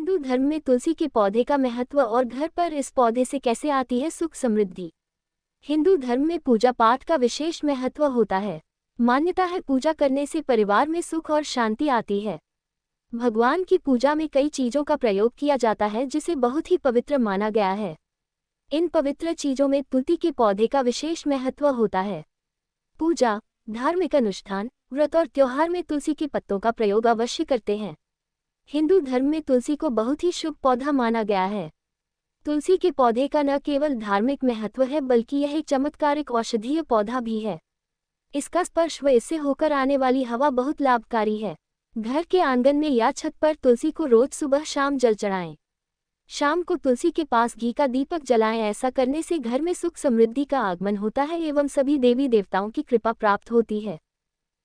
हिंदू धर्म में तुलसी के पौधे का महत्व और घर पर इस पौधे से कैसे आती है सुख समृद्धि। हिंदू धर्म में पूजा पाठ का विशेष महत्व होता है। मान्यता है पूजा करने से परिवार में सुख और शांति आती है। भगवान की पूजा में कई चीजों का प्रयोग किया जाता है जिसे बहुत ही पवित्र माना गया है। इन पवित्र चीजों में तुलसी के पौधे का विशेष महत्व होता है। पूजा, धार्मिक अनुष्ठान, व्रत और त्योहार में तुलसी के पत्तों का प्रयोग अवश्य करते हैं। हिंदू धर्म में तुलसी को बहुत ही शुभ पौधा माना गया है। तुलसी के पौधे का न केवल धार्मिक महत्व है बल्कि यह एक चमत्कारिक औषधीय पौधा भी है। इसका स्पर्श व इससे होकर आने वाली हवा बहुत लाभकारी है। घर के आंगन में या छत पर तुलसी को रोज सुबह शाम जल चढ़ाएं। शाम को तुलसी के पास घी का दीपक जलाएं। ऐसा करने से घर में सुख समृद्धि का आगमन होता है एवं सभी देवी देवताओं की कृपा प्राप्त होती है।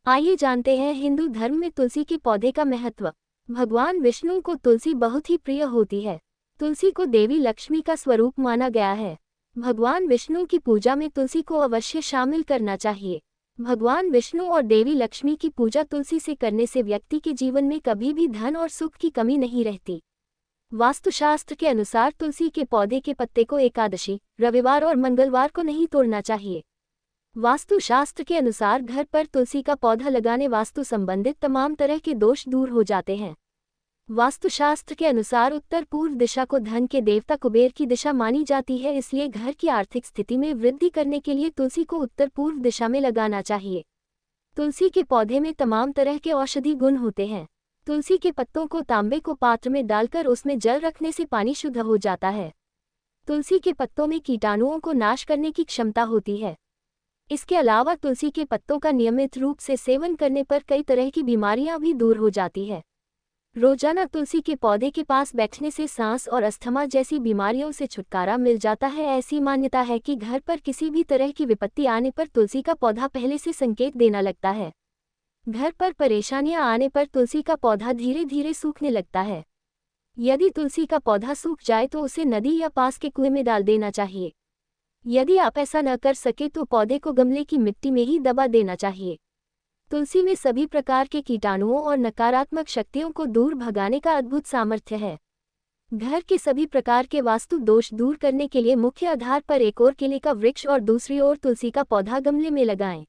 आइए जानते हैं हिंदू धर्म में तुलसी के पौधे का महत्व। भगवान विष्णु को तुलसी बहुत ही प्रिय होती है। तुलसी को देवी लक्ष्मी का स्वरूप माना गया है। भगवान विष्णु की पूजा में तुलसी को अवश्य शामिल करना चाहिए। भगवान विष्णु और देवी लक्ष्मी की पूजा तुलसी से करने से व्यक्ति के जीवन में कभी भी धन और सुख की कमी नहीं रहती। वास्तुशास्त्र के अनुसार तुलसी के पौधे के पत्ते को एकादशी, रविवार और मंगलवार को नहीं तोड़ना चाहिए। वास्तुशास्त्र के अनुसार घर पर तुलसी का पौधा लगाने वास्तु संबंधित तमाम तरह के दोष दूर हो जाते हैं। वास्तुशास्त्र के अनुसार उत्तर पूर्व दिशा को धन के देवता कुबेर की दिशा मानी जाती है, इसलिए घर की आर्थिक स्थिति में वृद्धि करने के लिए तुलसी को उत्तर पूर्व दिशा में लगाना चाहिए। तुलसी के पौधे में तमाम तरह के औषधि गुण होते हैं। तुलसी के पत्तों को तांबे को पात्र में डालकर उसमें जल रखने से पानी शुद्ध हो जाता है। तुलसी के पत्तों में कीटाणुओं को नाश करने की क्षमता होती है। इसके अलावा तुलसी के पत्तों का नियमित रूप से सेवन करने पर कई तरह की बीमारियां भी दूर हो जाती है। रोजाना तुलसी के पौधे के पास बैठने से सांस और अस्थमा जैसी बीमारियों से छुटकारा मिल जाता है। ऐसी मान्यता है कि घर पर किसी भी तरह की विपत्ति आने पर तुलसी का पौधा पहले से संकेत देना लगता है। घर पर परेशानियां आने पर तुलसी का पौधा धीरे धीरे सूखने लगता है। यदि तुलसी का पौधा सूख जाए तो उसे नदी या पास के कुएं में डाल देना चाहिए। यदि आप ऐसा न कर सके तो पौधे को गमले की मिट्टी में ही दबा देना चाहिए। तुलसी में सभी प्रकार के कीटाणुओं और नकारात्मक शक्तियों को दूर भगाने का अद्भुत सामर्थ्य है। घर के सभी प्रकार के वास्तु दोष दूर करने के लिए मुख्य आधार पर एक ओर केले का वृक्ष और दूसरी ओर तुलसी का पौधा गमले में लगाएं।